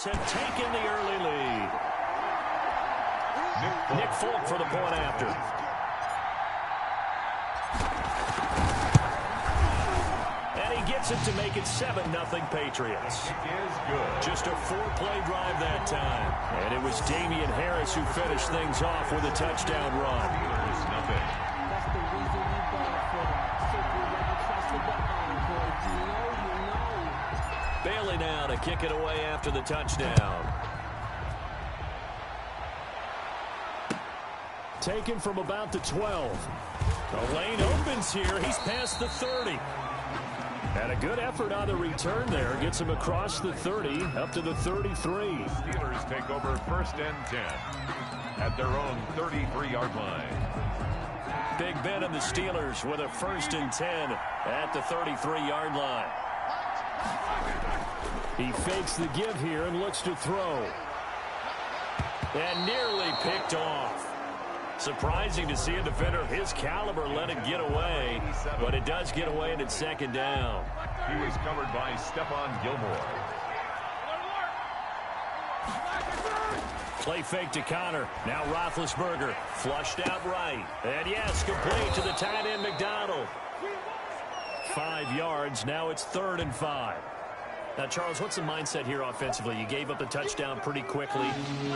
Patriots have taken the early lead. Nick Folk for the point after. And he gets it to make it 7-0 Patriots. Just a 4-play drive that time. And it was Damian Harris who finished things off with a touchdown run. That's the reason we bought for them. Simply like you trusted the encore. You know. Bailey now to kick it away after the touchdown. Taken from about the 12. The lane opens here. He's past the 30. And a good effort on the return there. Gets him across the 30, up to the 33. Steelers take over 1st and 10 at their own 33-yard line. Big Ben and the Steelers with a 1st and 10 at the 33-yard line. He fakes the give here and looks to throw. And nearly picked off. Surprising to see a defender of his caliber let it get away, but it does get away and it's 2nd down. He was covered by Stephon Gilmore. Play fake to Connor. Now Roethlisberger flushed out right. And yes, complete to the tight end McDonald. 5 yards. Now it's 3rd and 5. Now, Charles, what's the mindset here offensively? You gave up the touchdown pretty quickly.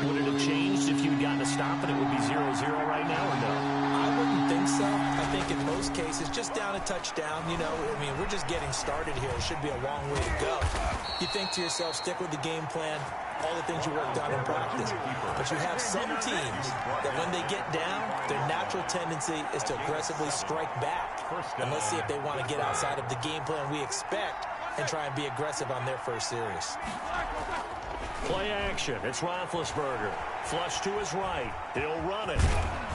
Would it have changed if you had gotten a stop and it would be 0-0 right now, or no? I wouldn't think so. I think in most cases, just down a touchdown, you know, I mean, we're just getting started here. It should be a long way to go. You think to yourself, stick with the game plan, all the things you worked on in practice. But you have some teams that when they get down, their natural tendency is to aggressively strike back. And let's see if they want to get outside of the game plan we expect and try and be aggressive on their first series. Play action. It's Roethlisberger. Flush to his right. He'll run it.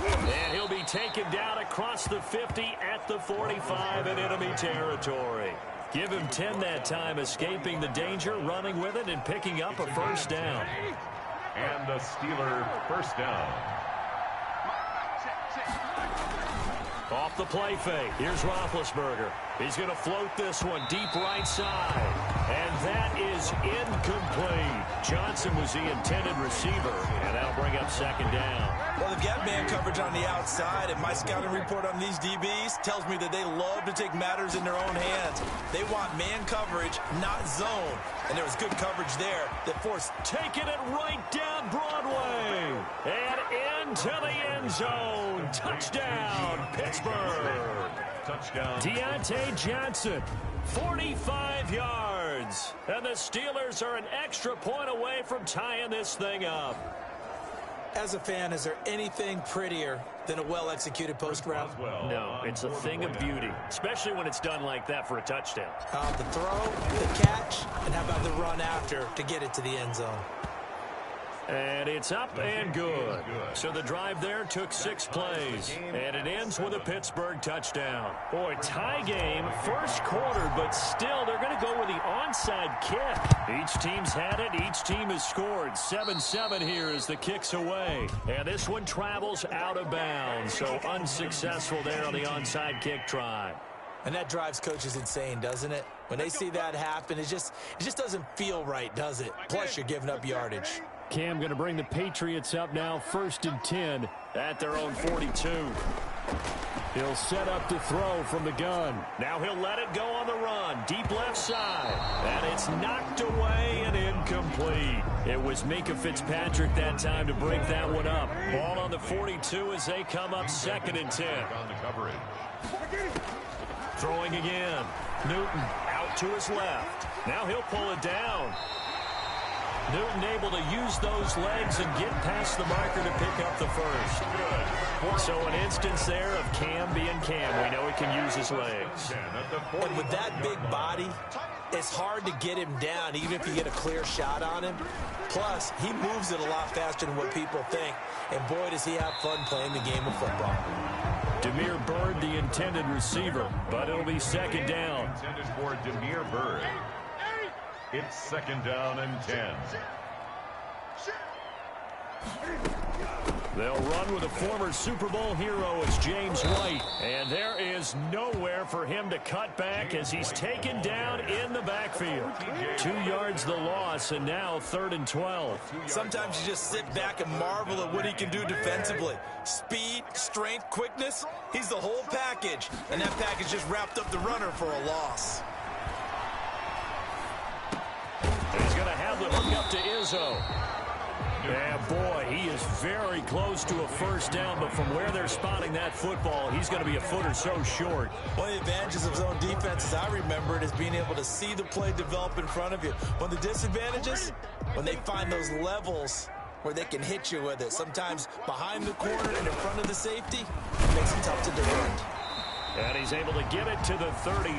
And he'll be taken down across the 50 at the 45 in enemy territory. Give him 10 that time, escaping the danger, running with it, and picking up a 1st down. And the Steeler 1st down. Off the play fake. Here's Roethlisberger. He's going to float this one deep right side. And that is incomplete. Johnson was the intended receiver. And that'll bring up 2nd down. Well, they've got man coverage on the outside, and my scouting report on these DBs tells me that they love to take matters in their own hands. They want man coverage, not zone. And there was good coverage there that forced. Taking it right down Broadway. And into the end zone. Touchdown, Pittsburgh. Touchdown. Deontay Johnson, 45 yards. And the Steelers are an extra point away from tying this thing up. As a fan, is there anything prettier than a well-executed post route? No, it's a thing of beauty, especially when it's done like that for a touchdown. The throw, the catch, and how about the run after to get it to the end zone? And it's up and good. So the drive there took 6 plays. And it ends with a Pittsburgh touchdown. Boy, tie game, 1st quarter, but still they're going to go with the onside kick. Each team's had it. Each team has scored. 7-7 here as the kick's away. And this one travels out of bounds. So unsuccessful there on the onside kick try. And that drives coaches insane, doesn't it? When they see that happen, it just doesn't feel right, does it? Plus, you're giving up yardage. Cam going to bring the Patriots up now 1st and 10 at their own 42. He'll set up to throw from the gun. Now he'll let it go on the run. Deep left side. And it's knocked away and incomplete. It was Mika Fitzpatrick that time to break that one up. Ball on the 42 as they come up 2nd and 10. On the coverage. Throwing again. Newton out to his left. Now he'll pull it down. Newton able to use those legs and get past the marker to pick up the 1st. So an instance there of Cam being Cam. We know he can use his legs. And with that big body, it's hard to get him down even if you get a clear shot on him. Plus, he moves it a lot faster than what people think. And boy, does he have fun playing the game of football. Damiere Byrd, the intended receiver, but it'll be 2nd down. Intended for Damiere Byrd. It's 2nd down and 10. They'll run with a former Super Bowl hero. It's James White. And there is nowhere for him to cut back as he's taken down in the backfield. 2 yards the loss, and now 3rd and 12. Sometimes you just sit back and marvel at what he can do defensively. Speed, strength, quickness. He's the whole package. And that package just wrapped up the runner for a loss. He's going to have the hook up to Izzo. And boy, he is very close to a first down, but from where they're spotting that football, he's going to be a foot or so short. One of the advantages of zone defense, as I remember it, is being able to see the play develop in front of you. One of the disadvantages, when they find those levels where they can hit you with it. Sometimes behind the corner and in front of the safety, it makes it tough to defend. And he's able to get it to the 33.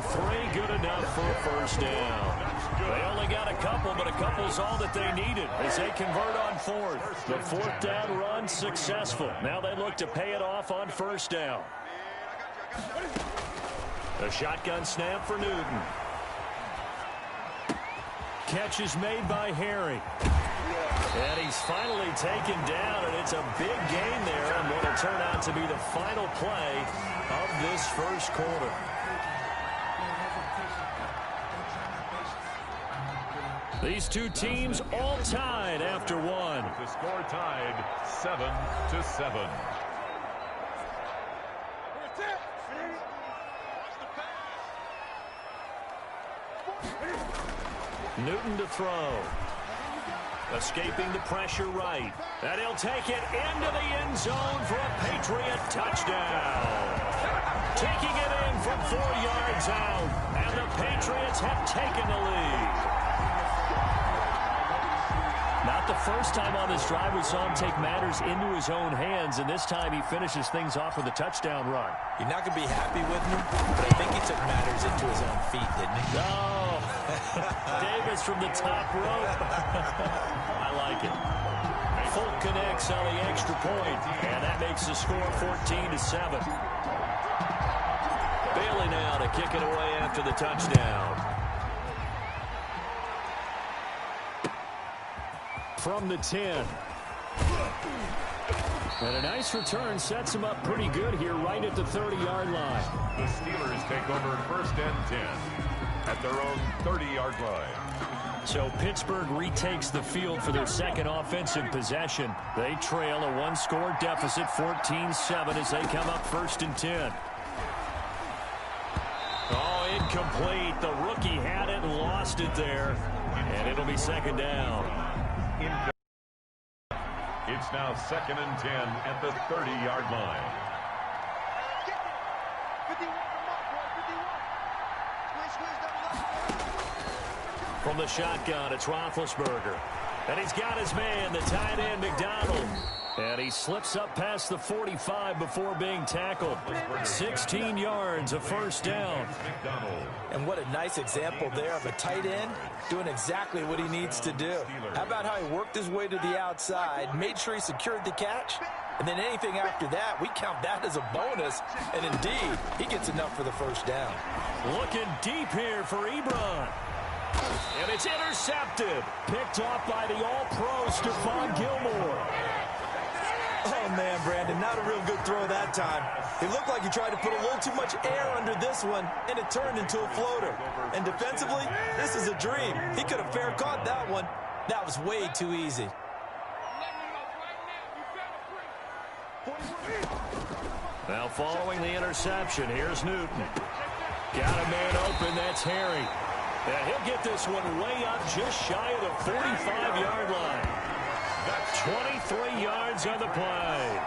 Good enough for a first down. They only got a couple, but a couple's all that they needed as they convert on 4th. The 4th down run successful. Now they look to pay it off on first down. The shotgun snap for Newton. Catch is made by Harry. And he's finally taken down, and it's a big gain there on what will turn out to be the final play of this first quarter. These two teams all tied after one. The score tied 7-7. Newton to throw. Escaping the pressure right. And he'll take it into the end zone for a Patriot touchdown. Taking it in from 4 yards out. And the Patriots have taken the lead. Not the first time on this drive we saw him take matters into his own hands, and this time he finishes things off with a touchdown run. You're not going to be happy with him, but I think he took matters into his own feet, didn't he? No. Davis from the top rope. I like it. Folk connects on the extra point, and that makes the score 14-7. Bailey now to kick it away after the touchdown. From the 10. And a nice return sets him up pretty good here right at the 30-yard line. The Steelers take over 1st and 10 at their own 30-yard line. So Pittsburgh retakes the field for their second offensive possession. They trail a one-score deficit, 14-7, as they come up 1st and 10. Oh, incomplete. The rookie had it and lost it there. And it'll be 2nd down. It's now 2nd and 10 at the 30-yard line. From the shotgun, it's Roethlisberger. And he's got his man, the tight end, McDonald. And he slips up past the 45 before being tackled. 16 yards, a first down. And what a nice example there of a tight end doing exactly what he needs to do. How about how he worked his way to the outside, made sure he secured the catch, and then anything after that, we count that as a bonus. And indeed, he gets enough for the first down. Looking deep here for Ebron. And it's intercepted. Picked off by the all-pro Stephon Gilmore. Oh, man, Brandon, not a real good throw that time. It looked like he tried to put a little too much air under this one, and it turned into a floater. And defensively, this is a dream. He could have fair caught that one. That was way too easy. Now following the interception, here's Newton. Got a man open, that's Harry. And he'll get this one way up just shy of the 45-yard line. 23 yards on the play.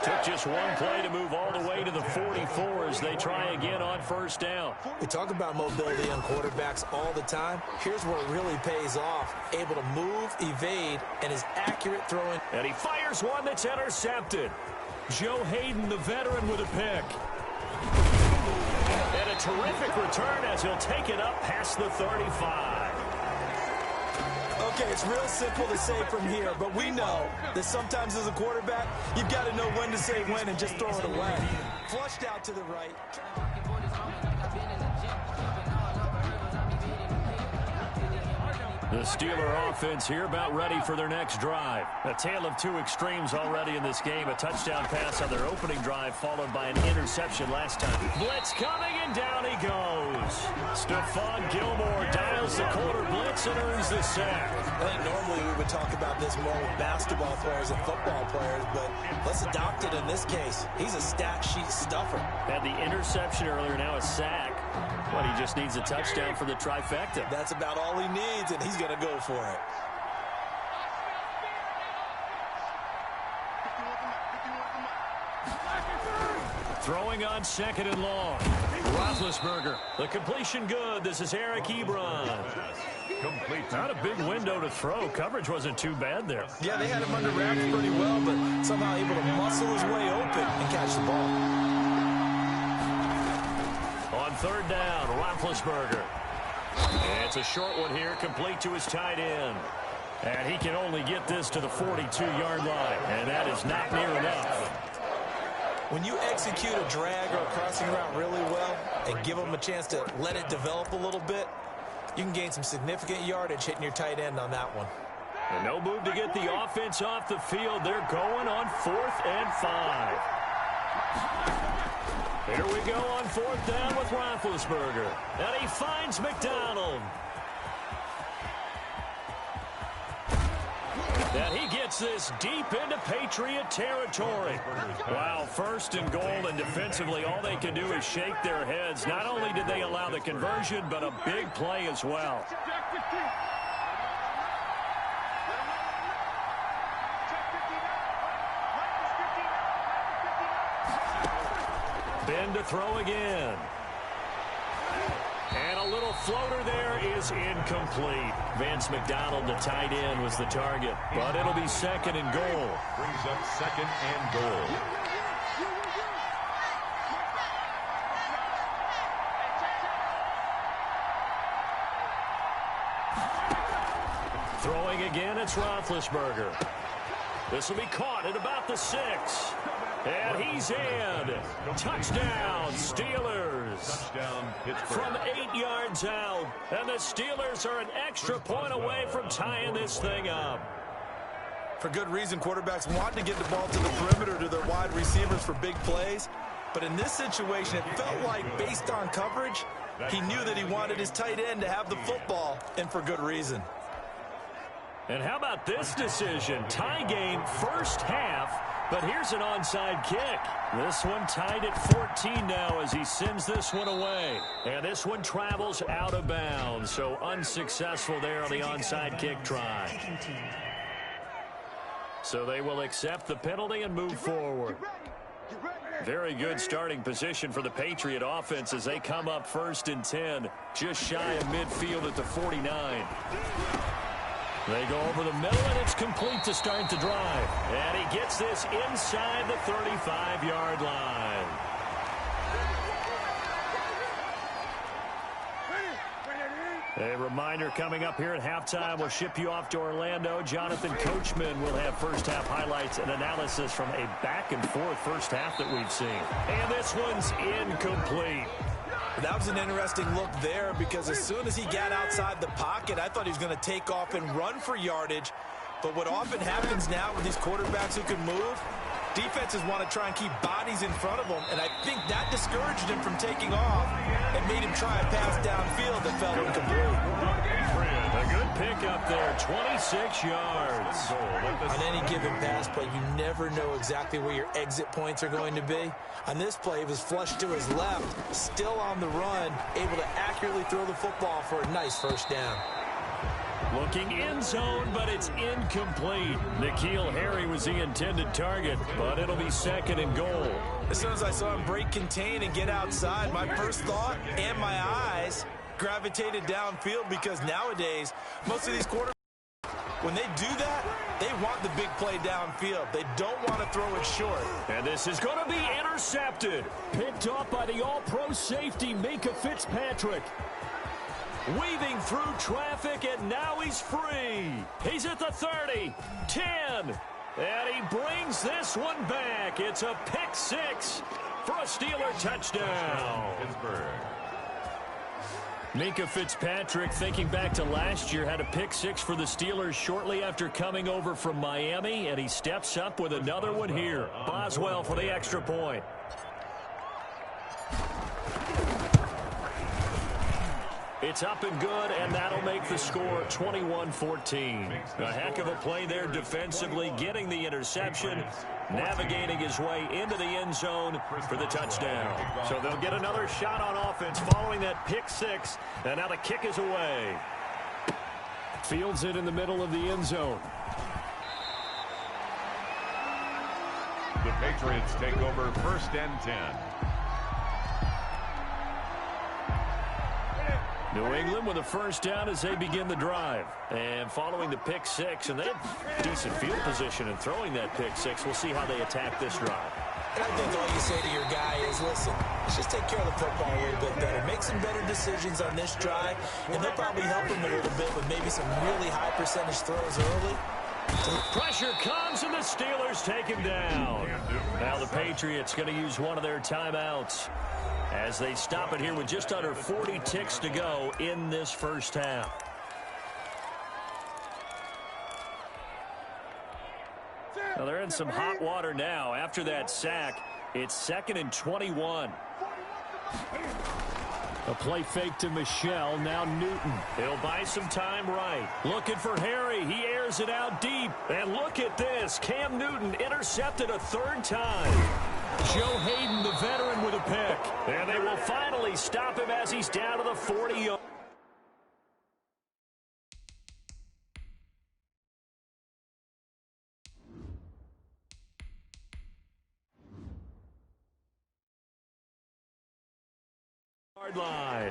Took just one play to move all the way to the 44 as they try again on first down. We talk about mobility on quarterbacks all the time. Here's where it really pays off. Able to move, evade, and is accurate throwing. And he fires one that's intercepted. Joe Hayden, the veteran, with a pick. And a terrific return as he'll take it up past the 35. Okay, it's real simple to say from here, but we know that sometimes as a quarterback, you've got to know when to say when and just throw it away. Flushed out to the right. The Steeler offense here about ready for their next drive. A tale of two extremes already in this game. A touchdown pass on their opening drive followed by an interception last time. Blitz coming and down he goes. Stephon Gilmore dials the quarter blitz and earns the sack. I think normally we would talk about this more with basketball players and football players, but let's adopt it in this case. He's a stat sheet stuffer. Had the interception earlier, now a sack. But he just needs a touchdown for the trifecta. That's about all he needs, and he's going to go for it. Throwing on 2nd and long. Roethlisberger. The completion good. This is Eric Ebron. Complete. Not a big window to throw. Coverage wasn't too bad there. Yeah, they had him under wraps pretty well, but somehow able to muscle his way open and catch the ball. On 3rd down, Roethlisberger. And it's a short one here, complete to his tight end. And he can only get this to the 42-yard line, and that is not near enough. When you execute a drag or a crossing route really well and give them a chance to let it develop a little bit, you can gain some significant yardage hitting your tight end on that one. And no move to get the offense off the field. They're going on 4th and 5. Here we go on 4th down with Roethlisberger. And he finds McDonald. And he gets this deep into Patriot territory. Wow, 1st and goal, and defensively all they can do is shake their heads. Not only did they allow the conversion, but a big play as well. Ben to throw again. And a little floater there is incomplete. Vance McDonald, the tight end, was the target. But it'll be 2nd and goal. Brings up 2nd and goal. Throwing again, it's Roethlisberger. This will be caught at about the 6. And he's in. Touchdown, Steelers. Touchdown, Pittsburgh. From 8 yards out. And the Steelers are an extra point away from tying this thing up. For good reason, quarterbacks want to get the ball to the perimeter to their wide receivers for big plays. But in this situation, it felt like, based on coverage, he knew that he wanted his tight end to have the football, and for good reason. And how about this decision? Tie game, 1st half. But here's an onside kick. This one tied at 14 now as he sends this one away. And this one travels out of bounds. So unsuccessful there on the onside kick try. So they will accept the penalty and move forward. Very good starting position for the Patriot offense as they come up 1st and 10. Just shy of midfield at the 49. They go over the middle, and it's complete to start the drive. And he gets this inside the 35-yard line. A reminder coming up here at halftime. We'll ship you off to Orlando. Jonathan Coachman will have first-half highlights and analysis from a back-and-forth first half that we've seen. And this one's incomplete. That was an interesting look there because as soon as he got outside the pocket, I thought he was going to take off and run for yardage. But what often happens now with these quarterbacks who can move, defenses want to try and keep bodies in front of them, and I think that discouraged him from taking off and made him try a pass downfield that fell incomplete. A good pickup there, 26 yards. On any given pass play, you never know exactly where your exit points are going to be. On this play, he was flushed to his left, still on the run, able to accurately throw the football for a nice 1st down. Looking in zone, but it's incomplete. N'Keal Harry was the intended target, but it'll be 2nd and goal. As soon as I saw him break contain and get outside, my first thought and my eyes gravitated downfield because nowadays, most of these quarterbacks, when they do that, they want the big play downfield. They don't want to throw it short. And this is going to be intercepted. Picked off by the all-pro safety, Minkah Fitzpatrick. Weaving through traffic, and now he's free. He's at the 30, 10, and he brings this one back. It's a pick 6 for a Steeler touchdown. Pittsburgh. Minka Fitzpatrick, thinking back to last year, had a pick six for the Steelers shortly after coming over from Miami, and he steps up with another one here. Boswell for the extra point. It's up and good, and that'll make the score 21-14. A heck of a play there defensively, getting the interception, navigating his way into the end zone for the touchdown. So they'll get another shot on offense following that pick six, and now the kick is away. Fields it in the middle of the end zone. The Patriots take over 1st and 10. New England with a first down as they begin the drive. And following the pick six, and they have decent field position in throwing that pick six. We'll see how they attack this drive. I think all you say to your guy is, listen, let's just take care of the football a little bit better. Make some better decisions on this drive, and they'll probably help him a little bit with maybe some really high percentage throws early. Pressure comes, and the Steelers take him down. Now the Patriots going to use one of their timeouts as they stop it here with just under 40 ticks to go in this first half. Now they're in some hot water now. After that sack, it's 2nd and 21. A play fake to Michelle. Now Newton. He'll buy some time right. Looking for Harry. He airs it out deep. And look at this. Cam Newton intercepted a 3rd time. Joe Hayden, the veteran, with a pick. And they will finally stop him as he's down to the 40-yard. Line.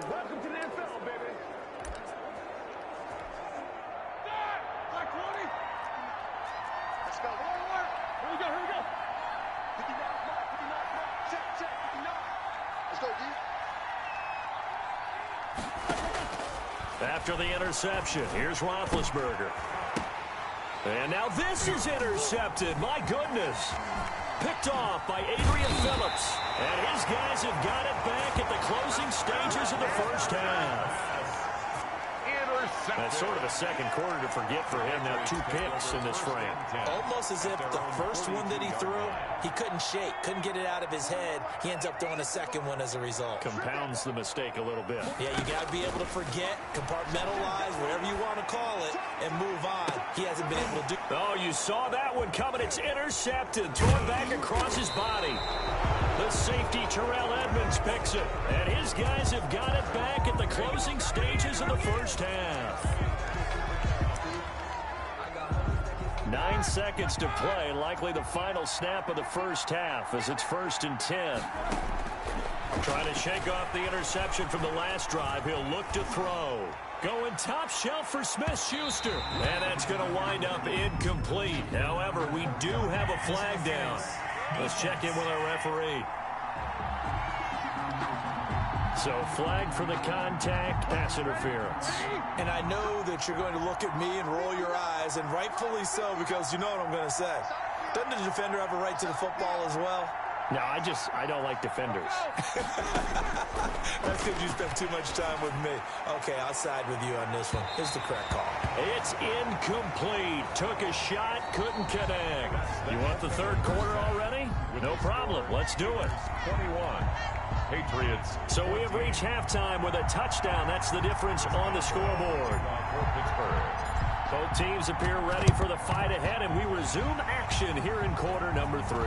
Welcome to the NFL, baby. Black 20. Let's go. Here we go, here we go. 59, check, 59. Let's go, D. After the interception, here's Roethlisberger. And now this is intercepted. My goodness. Picked off by Adrian Phillips. And his guys have got it back at the closing stages of the first half. That's sort of a second quarter to forget for him. Now 2 picks in this frame. Almost as if the first one that he threw, he couldn't shake, couldn't get it out of his head. He ends up throwing a second one as a result. Compounds the mistake a little bit. Yeah, you got to be able to forget, compartmentalize, whatever you want to call it, and move on. He hasn't been able to do. Oh, you saw that one coming. It's intercepted. Thrown back across his body. The safety, Terrell Edmonds, picks it. And his guys have got it back at the closing stages of the first half. 9 seconds to play. Likely the final snap of the first half as it's 1st and 10. Trying to shake off the interception from the last drive. He'll look to throw. Going top shelf for Smith-Schuster. And that's going to wind up incomplete. However, we do have a flag down. Let's check in with our referee. So flag for the contact, pass interference. And I know that you're going to look at me and roll your eyes, and rightfully so, because you know what I'm going to say. Doesn't the defender have a right to the football as well? No, I don't like defenders. That's because you spent too much time with me. Okay, I'll side with you on this one. Here's the correct call. It's incomplete. Took a shot, couldn't connect. You want the 3rd quarter already? No problem. Let's do it. 21. Patriots. So we have reached halftime with a touchdown. That's the difference on the scoreboard. For Pittsburgh. Both teams appear ready for the fight ahead, and we resume action here in quarter number 3.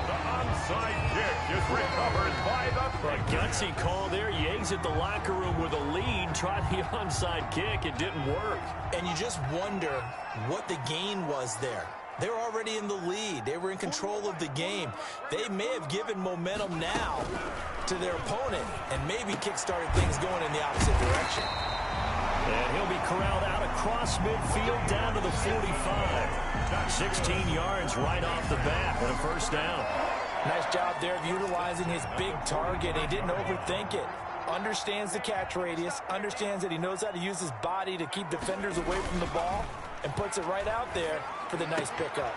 The onside kick is recovered by the A gutsy call there. Yates at the locker room with a lead. Tried the onside kick. It didn't work. And you just wonder what the gain was there. They were already in the lead. They were in control of the game. They may have given momentum now to their opponent and maybe kick-started things going in the opposite direction. And he'll be corralled out across midfield down to the 45. 16 yards right off the bat and a first down. Nice job there of utilizing his big target. He didn't overthink it. Understands the catch radius. Understands that he knows how to use his body to keep defenders away from the ball. And puts it right out there for the nice pickup.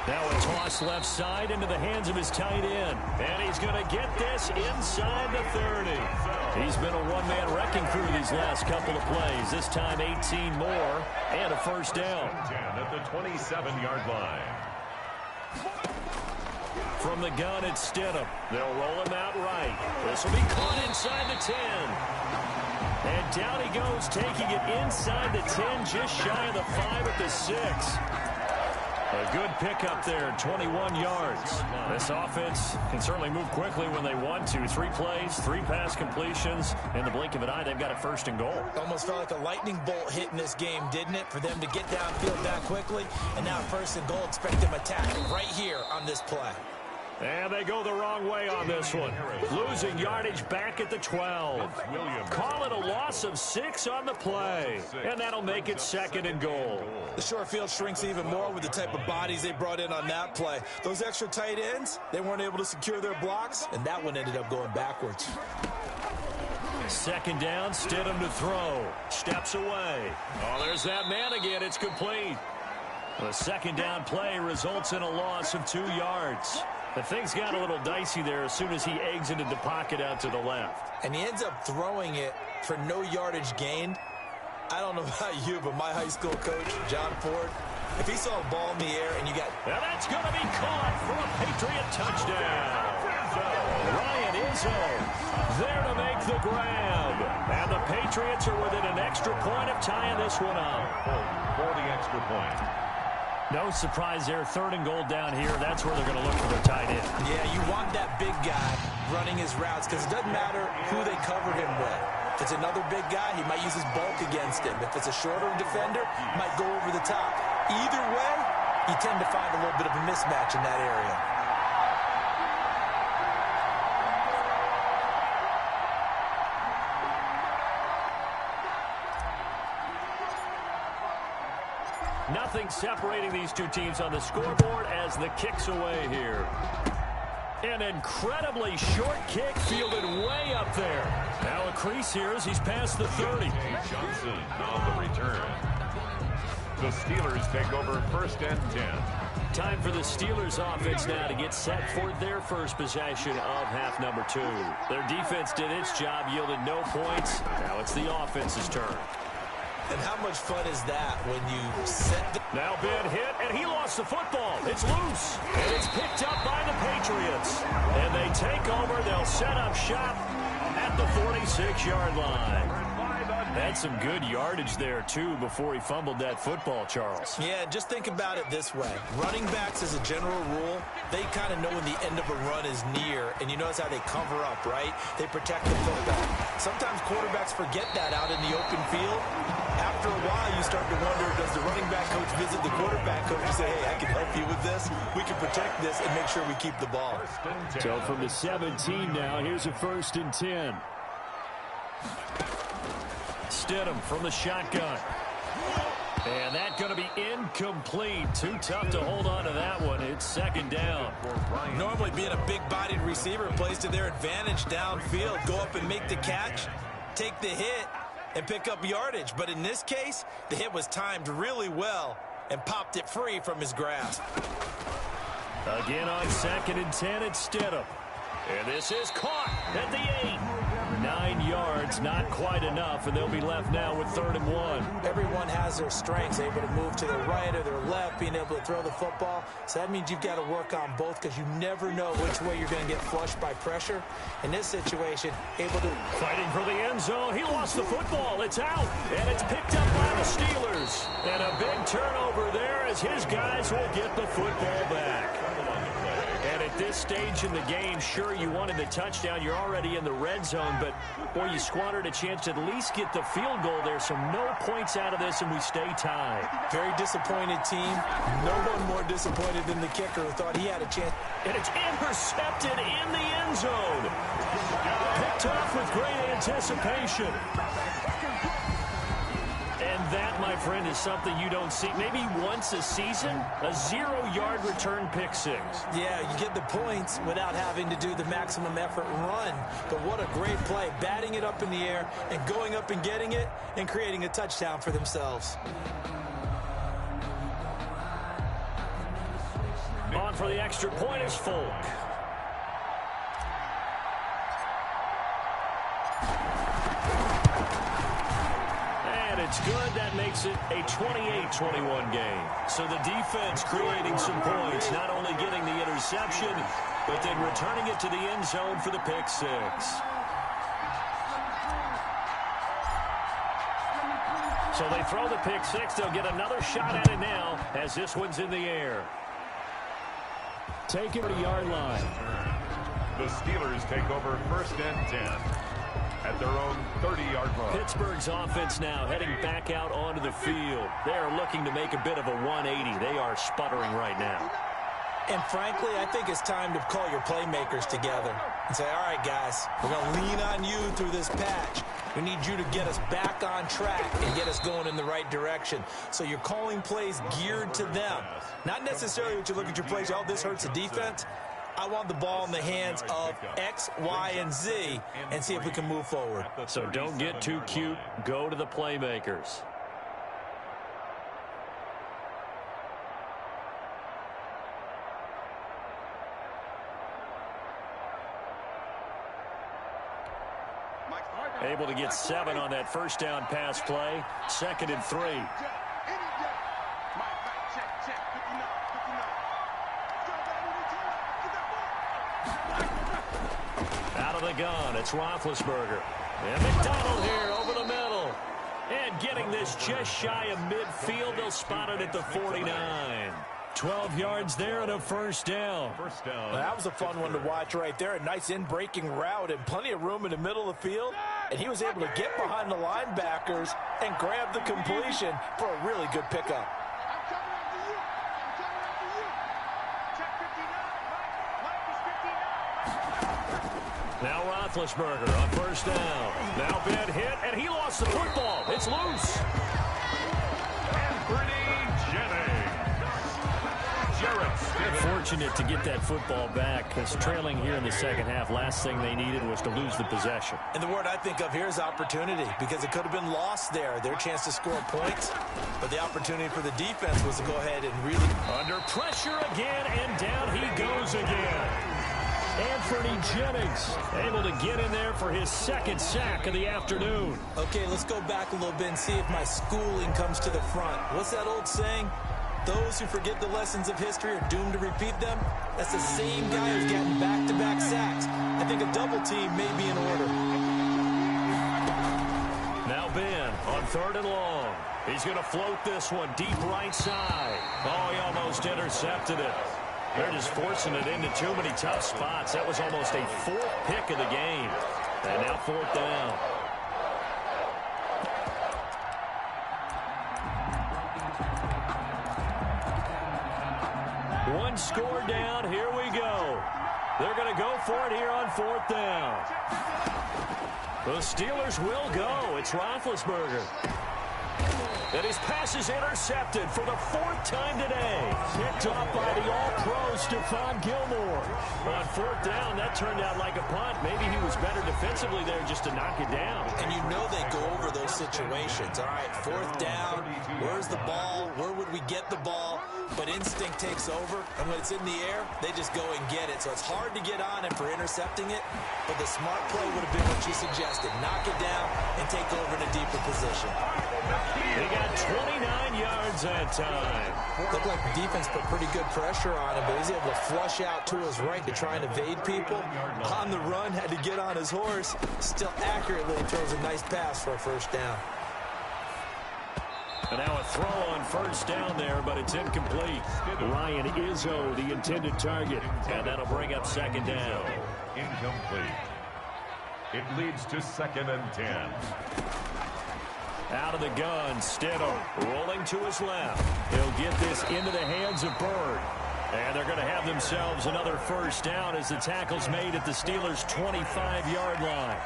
Now a toss left side into the hands of his tight end. And he's going to get this inside the 30. He's been a one-man wrecking crew these last couple of plays. This time 18 more and a first down. 10 at the 27-yard line. From the gun, it's Stidham. They'll roll him out right. This will be caught inside the 10. And down he goes, taking it inside the 10, just shy of the 5 at the 6. A good pickup there, 21 yards. This offense can certainly move quickly when they want to. 3 plays, 3 pass completions. In the blink of an eye, they've got a first and goal. Almost felt like a lightning bolt hit in this game, didn't it? For them to get downfield that quickly. And now first and goal, expect them attack right here on this play. And they go the wrong way on this one. Losing yardage back at the 12. Call it a loss of 6 on the play. And that'll make it second and goal. The short field shrinks even more with the type of bodies they brought in on that play. Those extra tight ends, they weren't able to secure their blocks, and that one ended up going backwards. Second down, Stidham to throw. Steps away. Oh, there's that man again. It's complete. The second down play results in a loss of 2 yards. The things got a little dicey there as soon as he exited the pocket out to the left. And he ends up throwing it for no yardage gained. I don't know about you, but my high school coach, John Ford, if he saw a ball in the air and you got... Now that's going to be caught for a Patriot touchdown. Ryan Izzo there to make the grab. And the Patriots are within an extra point of tying this one up. For the extra point. No surprise there. Third and goal down here. That's where they're going to look for their tight end. Yeah, you want that big guy running his routes because it doesn't matter who they cover him with. If it's another big guy, he might use his bulk against him. If it's a shorter defender, he might go over the top. Either way, you tend to find a little bit of a mismatch in that area. Nothing separating these two teams on the scoreboard as the kick's away here. An incredibly short kick fielded way up there. Now a crease here as he's past the 30. Johnson on the return. The Steelers take over first and 10. Time for the Steelers offense now to get set for their first possession of half number 2. Their defense did its job, yielded no points. Now it's the offense's turn. And how much fun is that when you set the... Now Ben hit, and he lost the football. It's loose, and it's picked up by the Patriots. And they take over. They'll set up shop at the 46-yard line. Had some good yardage there, too, before he fumbled that football, Charles. Yeah, just think about it this way. Running backs, as a general rule, they kind of know when the end of a run is near, and you notice how they cover up, right? They protect the football. Sometimes quarterbacks forget that out in the open field. After a while, you start to wonder, does the running back coach visit the quarterback coach and say, hey, I can help you with this. We can protect this and make sure we keep the ball. So from the 17 now, here's a first and 10. Stidham from the shotgun. And that's going to be incomplete. Too tough to hold on to that one. It's second down. Normally being a big-bodied receiver plays to their advantage downfield. Go up and make the catch, take the hit, and pick up yardage. But in this case, the hit was timed really well and popped it free from his grasp. Again on second and 10, it's Stidham. And this is caught at the 8. 9 yards, not quite enough, and they'll be left now with 3rd and 1. Everyone has their strengths, able to move to their right or their left, being able to throw the football. So that means you've got to work on both because you never know which way you're going to get flushed by pressure. In this situation, able to... Fighting for the end zone. He lost the football. It's out, and it's picked up by the Steelers. And a big turnover there as his guys will get the football back. And at this stage in the game, sure, you wanted the touchdown. You're already in the red zone, but, boy, you squandered a chance to at least get the field goal there, so no points out of this, and we stay tied. Very disappointed team. No one more disappointed than the kicker who thought he had a chance. And it's intercepted in the end zone. Picked off with great anticipation. And that, my friend, is something you don't see maybe once a season, a 0-yard return pick six. Yeah, you get the points without having to do the maximum effort run. But what a great play, batting it up in the air and going up and getting it and creating a touchdown for themselves. for the extra point is Folk. And it's good. That makes it a 28-21 game. So the defense creating some points, not only getting the interception, but then returning it to the end zone for the pick six. So they throw the pick six. They'll get another shot at it now as this one's in the air. Take it to the yard line. The Steelers take over first and 10 at their own 30-yard line. Pittsburgh's offense now heading back out onto the field. They are looking to make a bit of a 180. They are sputtering right now. And frankly, I think it's time to call your playmakers together and say, all right, guys, we're going to lean on you through this patch. We need you to get us back on track and get us going in the right direction. So you're calling plays geared to them. Not necessarily that you look at your plays, oh, this hurts the defense. I want the ball in the hands of X, Y, and Z and see if we can move forward. So don't get too cute. Go to the playmakers. Able to get 7 on that first down pass play. 2nd and 3. Out of the gun, it's Roethlisberger. And McDonald here over the middle. And getting this just shy of midfield. They'll spot it at the 49. 12 yards there and a first down. Well, that was a fun one to watch right there. A nice in-breaking route and plenty of room in the middle of the field. And he was able to get behind the linebackers and grab the completion for a really good pickup. Now Roethlisberger on first down. Now bad hit, and he lost the football. It's loose. Fortunate to get that football back because trailing here in the second half, last thing they needed was to lose the possession. And the word I think of here is opportunity because it could have been lost there, their chance to score points. But the opportunity for the defense was to go ahead and really... Under pressure again, and down he goes again. Anthony Jennings able to get in there for his 2nd sack of the afternoon. Okay, let's go back a little bit and see if my schooling comes to the front. What's that old saying? Those who forget the lessons of history are doomed to repeat them. That's the same guy who's gotten back-to-back sacks. I think a double team may be in order. Now Ben on 3rd and long. He's going to float this one deep right side. Oh, he almost intercepted it. They're just forcing it into too many tough spots. That was almost a 4th pick of the game. And now 4th down. One score down. Here we go. They're going to go for it here on 4th down. The Steelers will go. It's Roethlisberger. And his pass is intercepted for the 4th time today. Picked off by the all-pro Stephon Gilmore. On 4th down, that turned out like a punt. Maybe he was better defensively there just to knock it down. And you know they go over those situations. All right, 4th down. Where's the ball? Where would we get the ball? But instinct takes over, and when it's in the air, they just go and get it. So it's hard to get on him for intercepting it, but the smart play would have been what you suggested. Knock it down and take over in a deeper position. He got 29 yards that time. Looked like the defense put pretty good pressure on him, but he's able to flush out to his right to try and evade people. On the run, had to get on his horse. Still accurately throws a nice pass for a first down. And now a throw on first down there, but it's incomplete. Ryan Izzo, the intended target. And that'll bring up 2nd down. Incomplete. It leads to 2nd and 10. Out of the gun, Stidham rolling to his left. He'll get this into the hands of Bird. And they're going to have themselves another first down as the tackle's made at the Steelers' 25-yard line.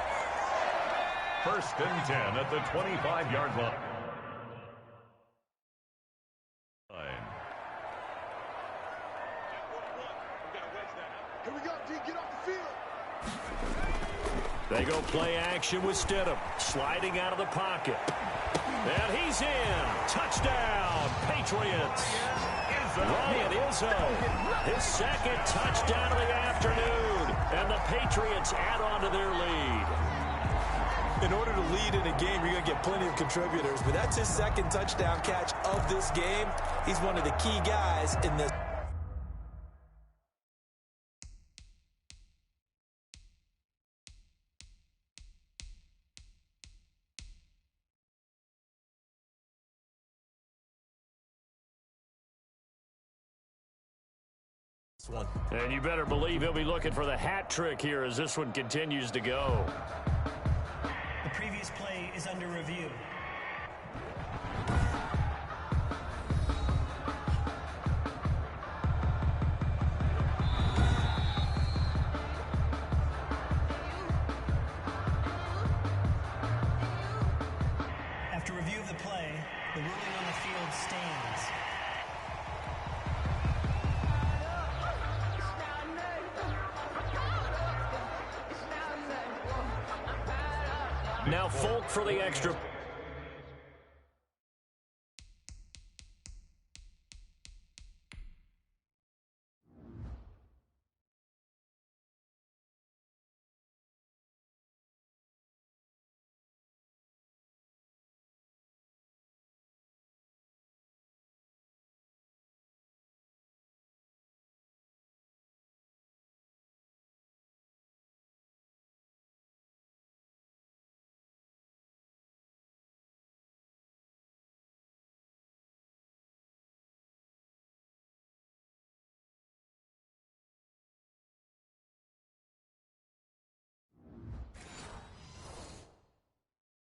1st and 10 at the 25-yard line. Here we go, D. Get off the field. They go play action with Stidham. Sliding out of the pocket. And he's in. Touchdown, Patriots. Ryan Izzo, his second touchdown of the afternoon, and the Patriots add on to their lead. In order to lead in a game, you're going to get plenty of contributors, but that's his second touchdown catch of this game. He's one of the key guys in this. One. And you better believe he'll be looking for the hat trick here as this one continues to go. The previous play is under review. After review of the play, the ruling on the field stands. Now Folk for the extra.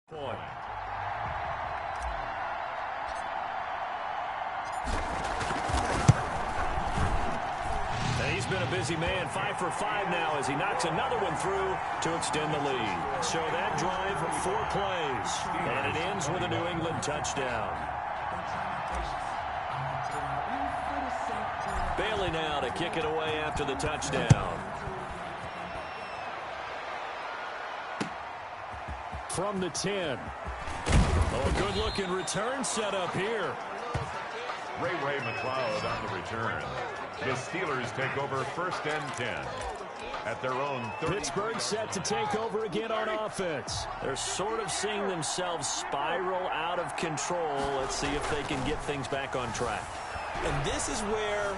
Point. And he's been a busy man, 5 for 5 now as he knocks another one through to extend the lead. So that drive, 4 plays, and it ends with a New England touchdown. Bailey now to kick it away after the touchdown. From the 10. Oh, a good-looking return set up here. Ray McLeod on the return. The Steelers take over 1st and 10 at their own 30. Pittsburgh set to take over again on offense. They're sort of seeing themselves spiral out of control. Let's see if they can get things back on track. And this is where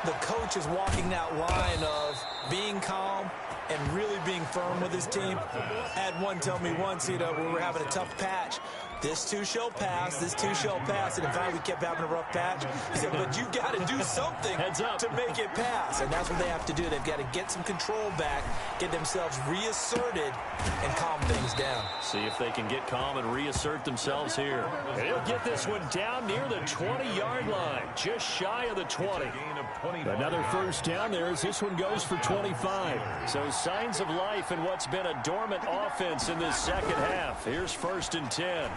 the coach is walking that line of being calm and really being firm with his team. I had one tell me once, we were having a tough patch. This too shall pass, this too shall pass. And in fact, we kept having a rough patch. He said, but you've got to do something to make it pass. And that's what they have to do. They've got to get some control back, get themselves reasserted, and calm things down. See if they can get calm and reassert themselves here. And he'll get this one down near the 20-yard line, just shy of the 20. Another first down there as this one goes for 25. So signs of life in what's been a dormant offense in this second half. Here's 1st and 10.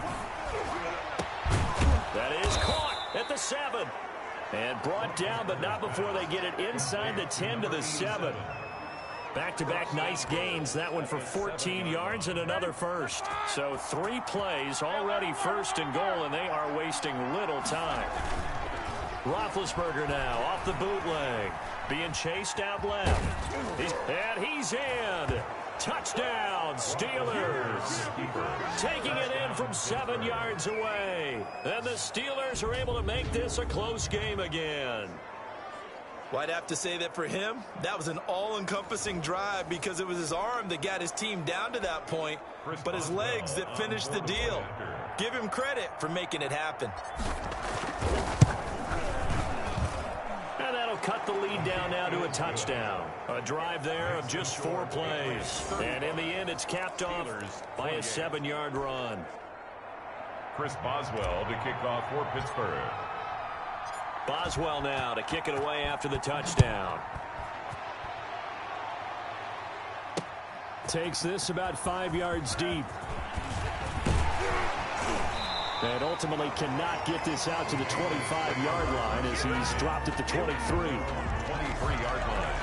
That is caught at the 7. And brought down, but not before they get it inside the 10 to the 7. Back-to-back nice gains. That one for 14 yards and another first. So 3 plays already 1st and goal, and they are wasting little time. Roethlisberger now off the bootleg. Being chased out left. And he's in. Touchdown, Steelers. Taking it in from 7 yards away. And the Steelers are able to make this a close game again. Well, I'd have to say that for him, that was an all-encompassing drive because it was his arm that got his team down to that point, but his legs that finished the deal. Give him credit for making it happen. And that'll cut the lead down now to a touchdown. A drive there of just 4 plays. And in the end, it's capped off by a 7-yard run. Chris Boswell to kick off for Pittsburgh. Boswell now to kick it away after the touchdown. Takes this about 5 yards deep. And ultimately cannot get this out to the 25-yard line as he's dropped at the 23. 23-yard line.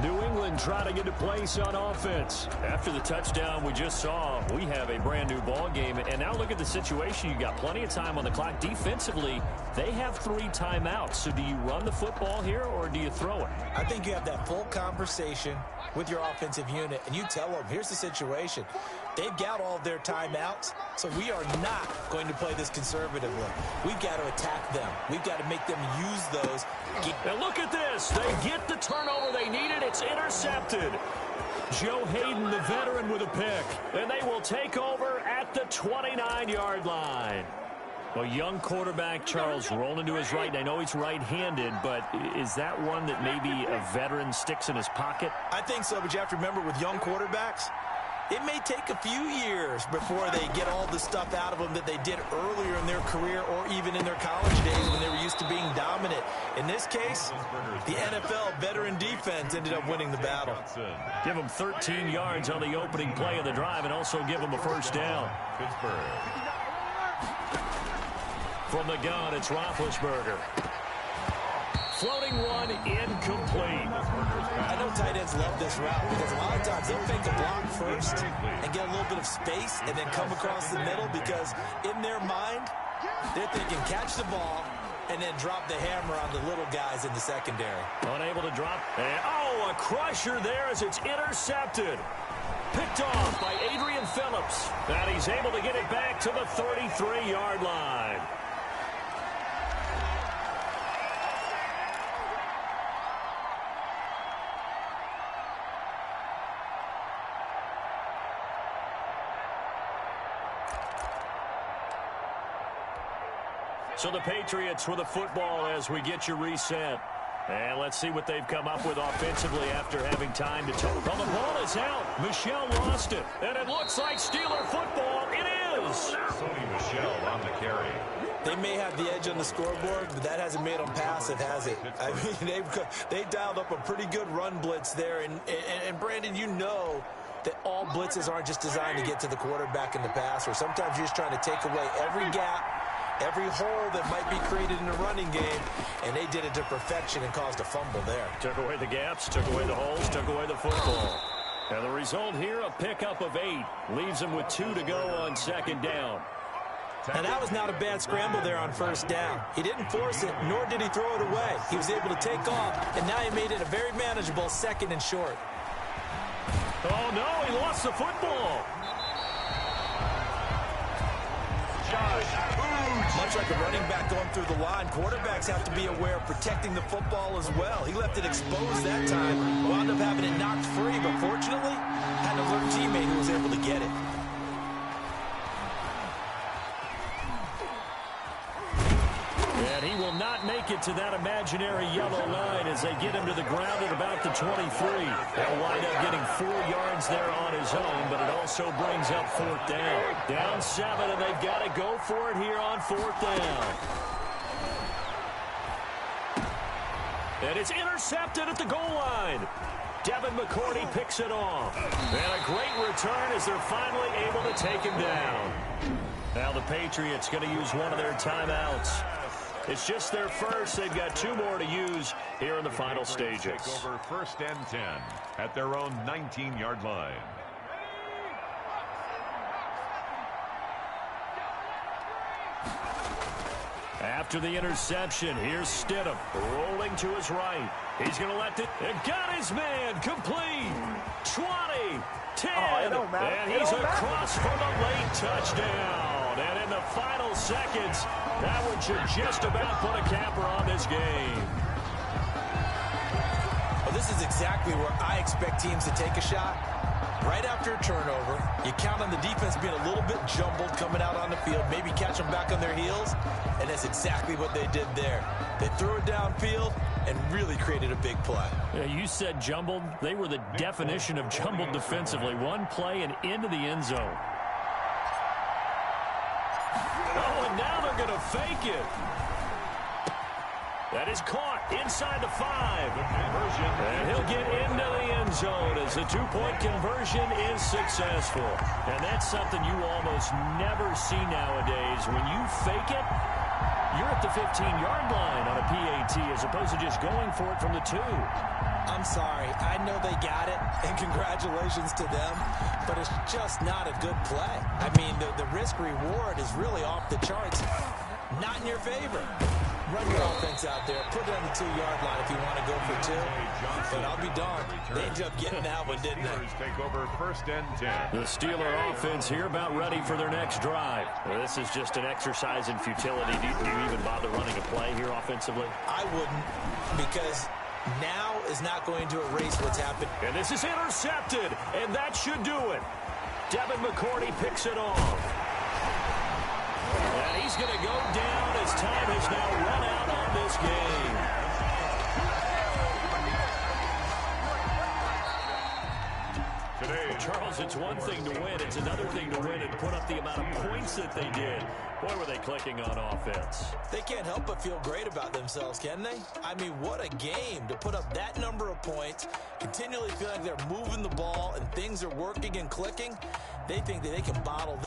New England trying to get to place on offense. After the touchdown we just saw, we have a brand new ball game. And now look at the situation. You got plenty of time on the clock. Defensively, they have 3 timeouts. So do you run the football here or do you throw it? I think you have that full conversation with your offensive unit, and you tell them, here's the situation. They've got all of their timeouts, so we are not going to play this conservatively. We've got to attack them. We've got to make them use those. And look at this. They get the turnover they needed. It's intercepted. Joe Hayden, the veteran, with a pick. And they will take over at the 29-yard line. A young quarterback, Charles, rolling to his right. And I know he's right-handed, but is that one that maybe a veteran sticks in his pocket? I think so, but you have to remember with young quarterbacks, it may take a few years before they get all the stuff out of them that they did earlier in their career or even in their college days when they were used to being dominant. In this case, the NFL veteran defense ended up winning the battle. Give them 13 yards on the opening play of the drive and also give them a first down. Pittsburgh. From the gun, it's Roethlisberger. Floating one, incomplete. I know tight ends love this route because a lot of times they'll fake a block first and get a little bit of space and then come across the middle because in their mind, they're thinking catch the ball and then drop the hammer on the little guys in the secondary. Unable to drop. And, a crusher there as it's intercepted. Picked off by Adrian Phillips. And he's able to get it back to the 33-yard line. So the Patriots with the football as we get you reset. And let's see what they've come up with offensively after having time to talk. Well, the ball is out. Michel lost it. And it looks like Steeler football. It is. Sony Michel on the carry. They may have the edge on the scoreboard, but that hasn't made them passive, has it? I mean, they dialed up a pretty good run blitz there. And Brandon, you know that all blitzes aren't just designed to get to the quarterback and the passer. Sometimes you're just trying to take away every gap, every hole that might be created in the running game, and they did it to perfection and caused a fumble there. Took away the gaps, took away the holes, took away the football. And the result here, a pickup of 8. Leaves them with 2 to go on second down. And that was not a bad scramble there on first down. He didn't force it, nor did he throw it away. He was able to take off, and now he made it a very manageable 2nd and short. Oh, no, he lost the football. Much like a running back going through the line, quarterbacks have to be aware of protecting the football as well. He left it exposed that time, wound up having it knocked free, but fortunately, had an alert teammate who was able to get it. And he will not make it to that imaginary yellow line as they get him to the ground at about the 23. They'll wind up getting 4 yards there on his own, but it also brings up 4th down. Down 7, and they've got to go for it here on 4th down. And it's intercepted at the goal line. Devin McCourty picks it off. And a great return as they're finally able to take him down. Now the Patriots going to use one of their timeouts. It's just their first. They've got 2 more to use here in the final stages. Take over 1st and 10 at their own 19-yard line. After the interception, here's Stidham rolling to his right. He's going to let it. And got his man complete. 20, 10. And he's across for the late touchdown. And in the final seconds, that one should just about put a capper on this game. Well, this is exactly where I expect teams to take a shot. Right after a turnover, you count on the defense being a little bit jumbled coming out on the field, maybe catch them back on their heels, and that's exactly what they did there. They threw it downfield and really created a big play. Yeah, you said jumbled. They were the definition of jumbled defensively. One play and into the end zone. Oh, and now they're going to fake it. That is caught inside the 5. And he'll get into the end zone as the two-point conversion is successful. And that's something you almost never see nowadays. When you fake it, you're at the 15-yard line on a PAT as opposed to just going for it from the 2. I'm sorry. I know they got it, and congratulations to them, but it's just not a good play. I mean, the risk-reward is really off the charts. Not in your favor. Run your offense out there. Put it on the 2-yard line if you want to go for 2. But I'll be darned. They ended up getting that one, didn't they? Take over first and 10. The Steeler offense here about ready for their next drive. Well, this is just an exercise in futility. Do you even bother running a play here offensively? I wouldn't, because now is not going to erase what's happened. And this is intercepted, and that should do it. Devin McCourty picks it off. And he's going to go down as time has now run out on this game. Today, Charles, it's one thing to win. It's another thing to win and put up the amount of points that they did. Boy, were they clicking on offense. They can't help but feel great about themselves, can they? I mean, what a game to put up that number of points, continually feel like they're moving the ball and things are working and clicking. They think that they can bottle